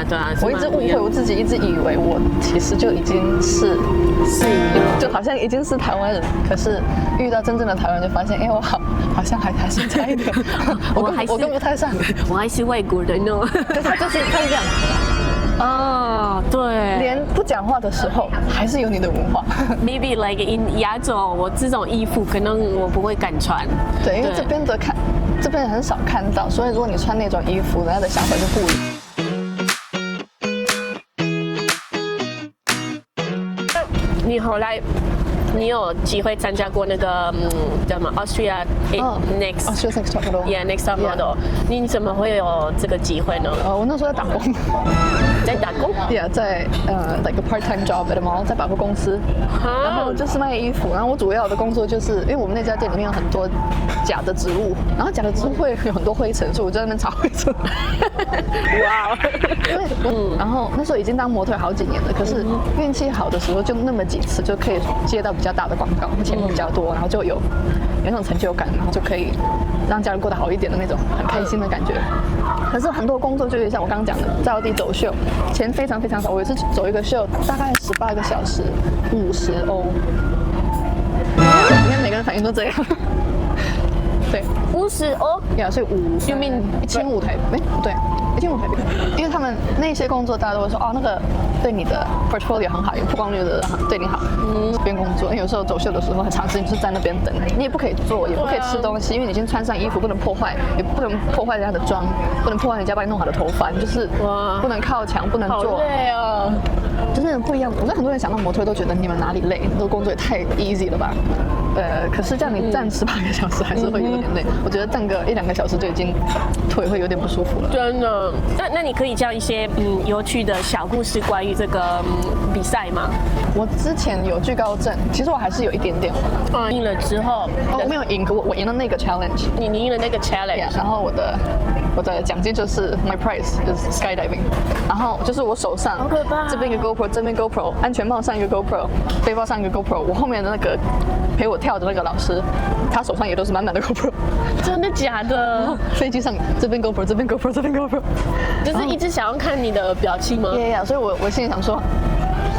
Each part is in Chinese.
对啊，我一直误会我自己，一直以为我其实就已经是就好像已经是台湾人，可是遇到真正的台湾人就发现，哎，我好像还是差一点，我跟不太上，我还是外国人哦。可是他是这样。哦，对，连不讲话的时候还是有你的文化。Maybe like in 亚洲，我这种衣服可能我不会敢穿。对，因为这边很少看到，所以如果你穿那种衣服，人家的想法就不一样。你后来，你有机会参加过那个叫什么 Austria Next Top Model。Next Top Model。你怎么会有这个机会呢？我那时候在打工。在打工 ？Yeah， 在like a part-time job at a mall， 在百货公司，然后就是卖衣服。然后我主要的工作就是，因为我们那家店里面有很多假的植物，然后假的植物会有很多灰尘，所以我就在那边擦灰尘。哇！因为然后那时候已经当模特好几年了，可是运气好的时候就那么几次就可以接到比较大的广告，钱比较多，然后就有那种成就感，然后就可以让家人过得好一点的那种很开心的感觉。可是很多工作就有点像我刚刚讲的，在奥地走秀，钱非常非常少。我有一次走一个秀，大概18个小时，50欧。你看每个人反应都这样。对，50欧呀，所以you mean 1500台币？对，1500台币。因为他们那些工作，大家都会说，哦，那个对你的 portfolio 很好，有曝光率的对你好。这边工作，因为有时候走秀的时候很长时间就是在那边等，你也不可以做，也不可以吃东西，因为你已经穿上衣服，不能破坏，也不能破坏人家的妆，不能破坏人家帮你弄好的头发，就是不能靠墙，不能坐。好累啊！就是很不一样。我跟很多人想到模特都觉得你们哪里累，这个工作也太 easy 了吧？可是这样你站18个小时还是会有点累。我觉得站个1-2个小时就已经腿会有点不舒服了。真的。那你可以讲一些有趣的小故事关于这个比赛吗？我之前有惧高症，其实我还是有一点点。赢了之后，我没有赢，可我赢了那个 challenge。你赢了那个 challenge， 然后我的奖金就是 my prize 就是 skydiving， 然后就是我手上好可怕，这边一个 GoPro， 这边 GoPro， 安全帽上一个 GoPro， 背包上一个 GoPro， 我后面的那个陪我跳的那个老师，他手上也都是满满的 GoPro。真的假的？飞机上这边 GoPro， 这边 GoPro， 这边 GoPro， 就是一直想要看你的表情吗？所以我心里想说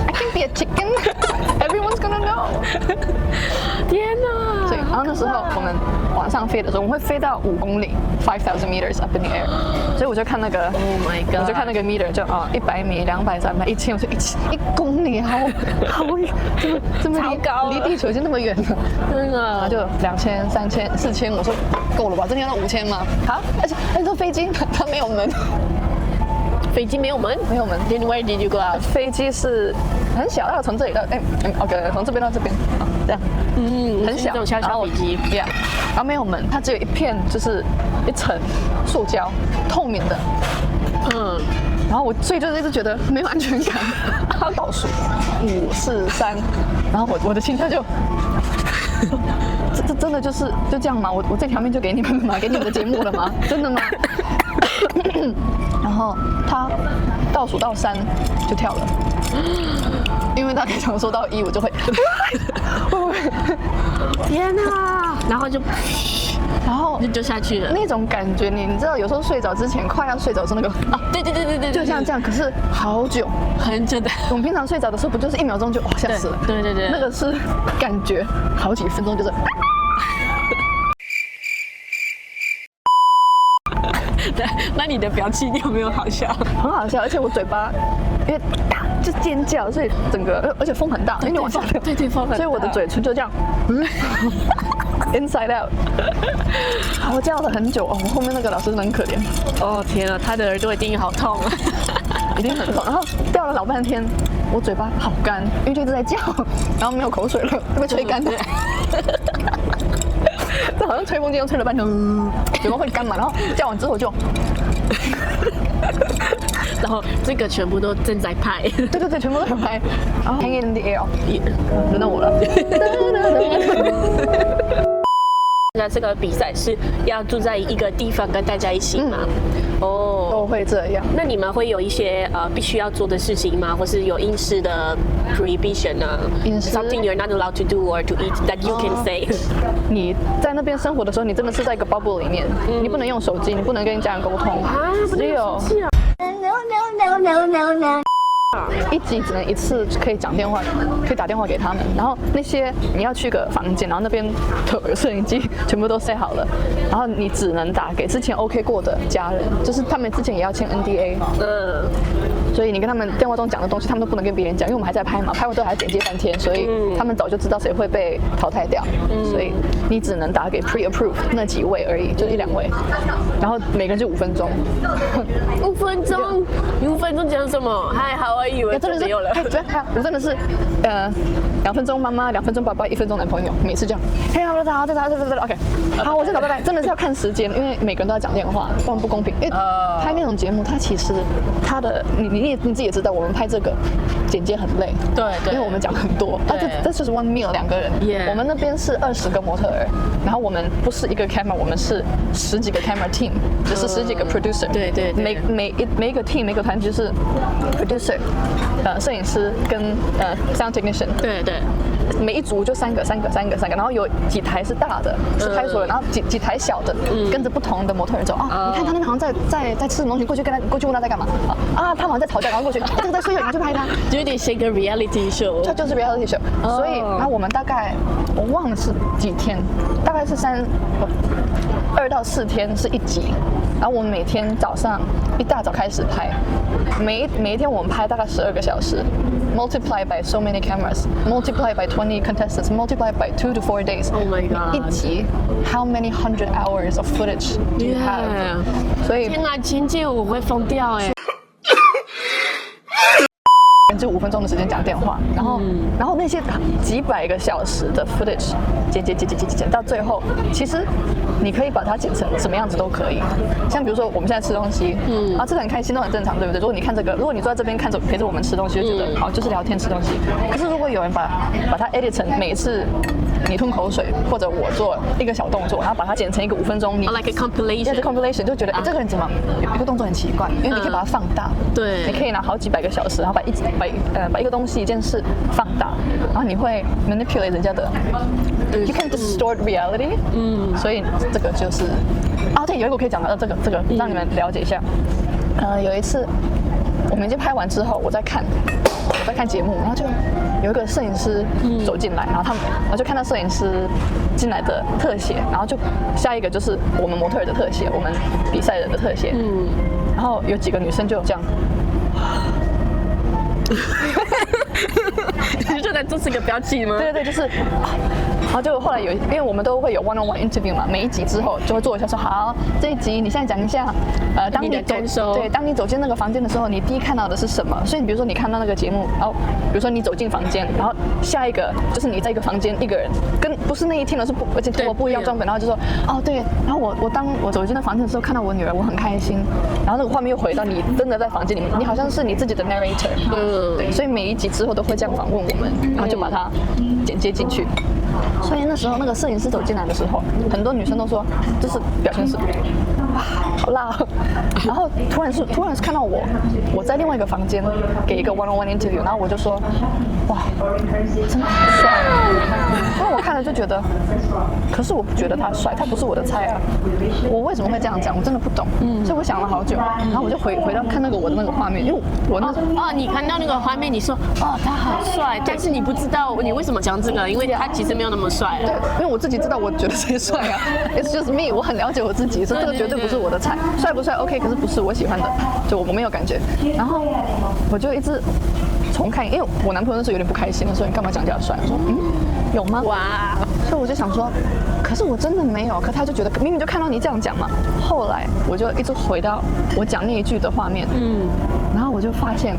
，I can be a chicken，everyone's gonna know。天哪！对，然后那时候我们往上飞的时候，我们会飞到5公里 ，5,000 meters up in the air， 所以我就看那个 ，Oh my god， 我就看那个 meter， 就100米、200、300、1000，我就1公里，好远，这么离地球已经那么远了，真的。然后就2000、3000、4000，我说够了吧？真的要到5000吗？好，而且这飞机它没有门。飞机没有门，没有门。Then where did you go out？ 飞机是很小，要从这里到OK， 从这边到这边，这样，很小，这种小飞机 ，Yeah， 然后没有门，它只有一片，就是一层塑胶，透明的，然后所以就一直觉得没有安全感。它倒数5、4、3，然后我的心跳就。这真的就这样吗？我这条命就给你们了吗？给你们的节目了吗？真的吗？然后他倒数到3就跳了，因为他平常说到1我就会，天哪！然后就下去了。那种感觉，你知道，有时候睡着之前快要睡着的时候那个对，就像这样，可是好久很久的。我们平常睡着的时候不就是1秒钟就吓死了？对，那个是感觉好几分钟就是。对，那你的表情有没有好笑？很好笑，而且我嘴巴因为就尖叫，所以整个而且风很大，因为往下跳，对，风很大，所以我的嘴唇就这样，inside out。我叫了很久哦，我后面那个老师很可怜。哦天啊，他的耳朵一定好痛啊，一定很痛。然后掉了老半天，我嘴巴好干，因为就一直在叫，然后没有口水了，会被吹干的。这好像吹风机，吹了半天，嘴巴会干嘛？然后叫完之后就，然后这个全部都正在拍，对，全部都在拍。然后 hang in the air， 轮到我了。那这个比赛是要住在一个地方跟大家一起吗？都会这样。那你们会有一些必须要做的事情吗？或是有饮食的 prohibition 呢？Something you're not allowed to do or to eat that you can say。你在那边生活的时候，你真的是在一个 bubble 里面，你不能用手机，你不能跟家人沟通，只有。一集只能一次可以讲电话，可以打电话给他们。然后那些你要去个房间，然后那边有摄影机，全部都 set 好了，然后你只能打给之前 OK 过的家人，就是他们之前也要签 NDA。所以你跟他们电话中讲的东西，他们都不能跟别人讲，因为我们还在拍嘛，拍完之后还剪接3天，所以他们早就知道谁会被淘汰掉。所以你只能打给 pre-approve 那几位而已，就1-2位，然后每个人就5分钟。5分钟，你5分钟讲什么？嗨，how are you？真的是没有了。我真的是2分钟妈妈，2分钟爸爸，1分钟男朋友，每次这样。嘿，好，再打，OK。好，我再打，拜拜。真的是要看时间，因为每个人都要讲电话，不然不公平。因为拍那种节目，它其实它的你自己也知道，我们拍这个剪接很累。对，因为我们讲很多。这就是 one meal 2个人。我们那边是20个模特儿，然后我们不是一个 camera， 我们是10几个 camera team， 就是10几个 producer。对。每一个 team 每个团就是 producer， 摄影师跟sound technician。对。每一组就3个，然后有几台是大的，是拍所有，然后几台小的，跟着不同的模特儿走。你看他那边好像在吃什么东西，过去问他在干嘛。他好像在吵架，然后过去，这个在睡觉，你去拍他，就有点像一个 reality show。它就是 reality show。所以，然后我们大概我忘了是几天，大概是2到4天是1集，然后我们每天早上一大早开始拍，每一天我们拍大概12个小时。Multiply by so many cameras, multiply by 20 contestants, multiply by 2 to 4 days. Oh my god! 一集 how many 100 hours of footage do you have? 所以天哪，前姐我会疯掉哎！就5分钟的时间讲电话，然后那些几百个小时的 footage 剪到最后，其实你可以把它剪成什么样子都可以。像比如说我们现在吃东西，吃得很开心都很正常，对不对？如果你看这个，如果你坐在这边看着陪着我们吃东西，就觉得好就是聊天吃东西。可是如果有人把它 edit 成每一次你吞口水，或者我做一个小动作，然后把它剪成一个5分钟，你 like a compilation， 就觉得这个人怎么有一个动作很奇怪，因为你可以把它放大，对，你可以拿好几百个小时，然后把一个东西一件事放大，然后你会 manipulate 人家的 ，you can distort reality， 所以这个就是对，有一个我可以讲的，这个让你们了解一下，有一次我们已经拍完之后，我在看节目，然后就有一个摄影师走进来，然后就看到摄影师进来的特写，然后就下一个就是我们模特儿的特写，我们比赛人的特写，然后有几个女生就这样。你就在做这个表情吗？对，就是，然后就后来因为我们都会有 one-on-one interview 嘛，每一集之后就会做一下说好，这一集你现在讲一下，当你走进那个房间的时候，你第一看到的是什么？所以比如说你看到那个节目，然后比如说你走进房间，然后下一个就是你在一个房间一个人，跟不是那一天的是而且和我不一样装扮，然后就说对，然后当我走进那房间的时候看到我女儿，我很开心，然后那个画面又回到你真的在房间里面，你好像是你自己的 narrator，对，所以每一集之后都会这样访问我们，然后就把它剪接进去。所以那时候那个摄影师走进来的时候，很多女生都说，就是表情是，哇，好辣哦。然后突然是看到我在另外一个房间给一个 one-on-one interview， 然后我就说，哇，真的很帅。因为我看了就觉得，可是我不觉得他帅，他不是我的菜啊。我为什么会这样讲？我真的不懂。所以我想了好久，然后我就回到看我的那个画面，因为我你看到那个画面，你说他好帅，但是你不知道你为什么讲这个，因为他其实没有那么帅。对，因为我自己知道我觉得谁帅啊 ，It's just me， 我很了解我自己，所以这个绝对不是我的菜。帅不帅 OK， 可是不是我喜欢的，就我没有感觉。然后我就一直重看，因为我男朋友那时候有点不开心的说你干嘛讲假帅？我说有吗？哇！所以我就想说，可是我真的没有，可他就觉得明明就看到你这样讲嘛。后来我就一直回到我讲那一句的画面，然后我就发现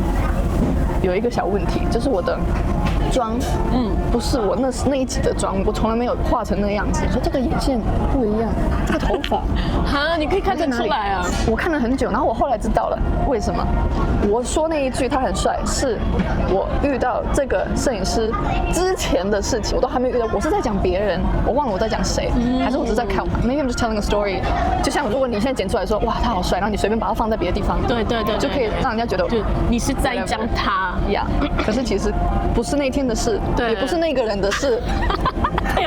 有一个小问题，就是我的妆，不是我那一集的妆，我从来没有画成那样子。说这个眼线不一样，这个头发，你可以看得出来啊。我看了很久，然后我后来知道了为什么。我说那一句他很帅，是我遇到这个摄影师之前的事情，我都还没有遇到。我是在讲别人，我忘了我在讲谁，还是我只是在看 ？Maybe I'm just telling a story。就像如果你现在剪出来说，哇，他好帅，然后你随便把它放在别的地方，对，就可以让人家觉得你是在讲他呀。可是其实不是那天的事，也不是那个人的事。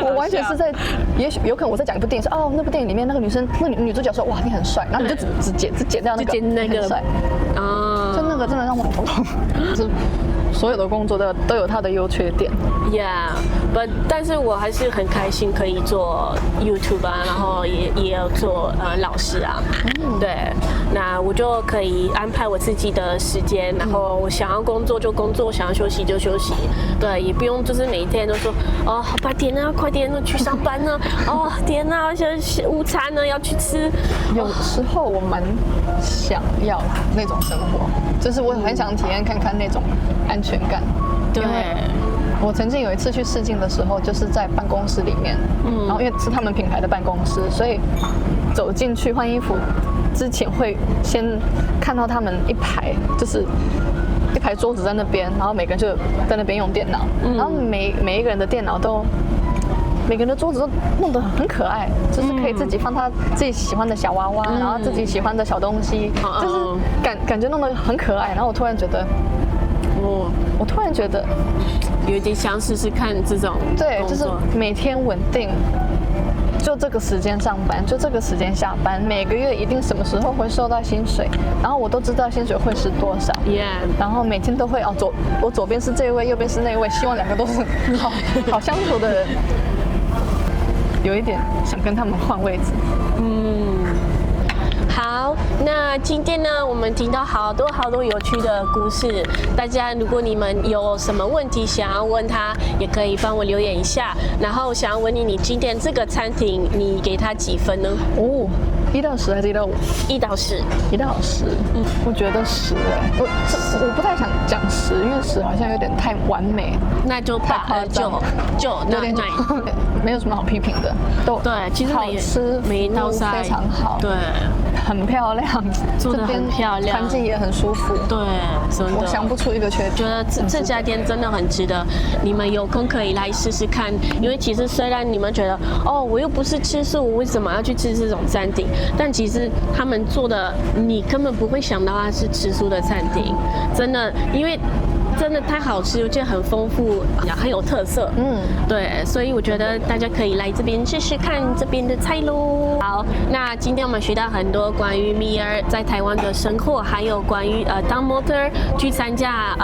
我完全是在，也许有可能我在讲一部电影，是那部电影里面那个女生，那女主角说哇你很帅，然后你就只剪掉那个很帅，就那个真的让我很头痛。就是所有的工作都有它的优缺点。但是我还是很开心可以做 YouTube 啊，然后也有做老师啊。对，那我就可以安排我自己的时间，然后我想要工作就工作，想要休息就休息。对，也不用就是每天都说哦8点啊，快点去上班呢。哦天啊，午餐呢要去吃。有时候我蛮想要那种生活，就是我很想体验看看那种安全感。对。我曾经有一次去试镜的时候，就是在办公室里面，然后因为是他们品牌的办公室，所以走进去换衣服之前会先看到他们一排，就是一排桌子在那边，然后每个人就在那边用电脑，然后每一个人的电脑都。每个人的桌子都弄得很可爱，就是可以自己放他自己喜欢的小娃娃，然后自己喜欢的小东西，就是感觉弄得很可爱。然后我突然觉得，我突然觉得有一点想试试看这种工作。对，就是每天稳定，就这个时间上班，就这个时间下班，每个月一定什么时候会收到薪水，然后我都知道薪水会是多少。然后每天都会我左边是这一位，右边是那一位，希望两个都是好相处的人。有一点想跟他们换位置。好，那今天呢，我们听到好多有趣的故事。大家如果你们有什么问题想要问他，也可以帮我留言一下。然后想要问你今天这个餐厅你给他几分呢？1到10还是1到5？1到10。1到10。我觉得10哎，我不太想讲10，因为10好像有点太完美。那就8就有点没有什么好批评的，对，其实好吃，每一道菜非常好，对，很漂亮，做得很漂亮，环境也很舒服，对，真的，我想不出一个缺点。觉得这家店真的很值得，你们有空可以来试试看。因为其实虽然你们觉得我又不是吃素，我为什么要去吃这种餐厅？但其实他们做的，你根本不会想到它是吃素的餐厅，真的，因为。真的太好吃，而且很丰富，很有特色。对，所以我觉得大家可以来这边试试看这边的菜喽。好，那今天我们学到很多关于米尔在台湾的生活，还有关于当模特去参加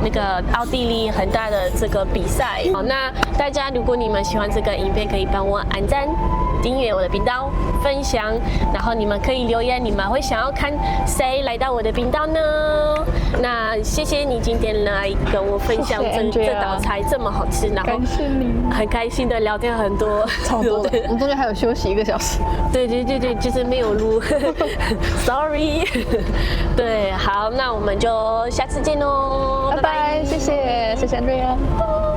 那个奥地利很大的这个比赛。好，那大家如果你们喜欢这个影片，可以帮我按赞、订阅我的频道、分享，然后你们可以留言，你们会想要看谁来到我的频道呢？那谢谢你今天来跟我分享这道菜这么好吃，然后很开心的聊天很多，超多的。我们中间还有休息1个小时。对，就是没有录，sorry。对，好，那我们就下次见喽，拜拜，谢谢 Andrea。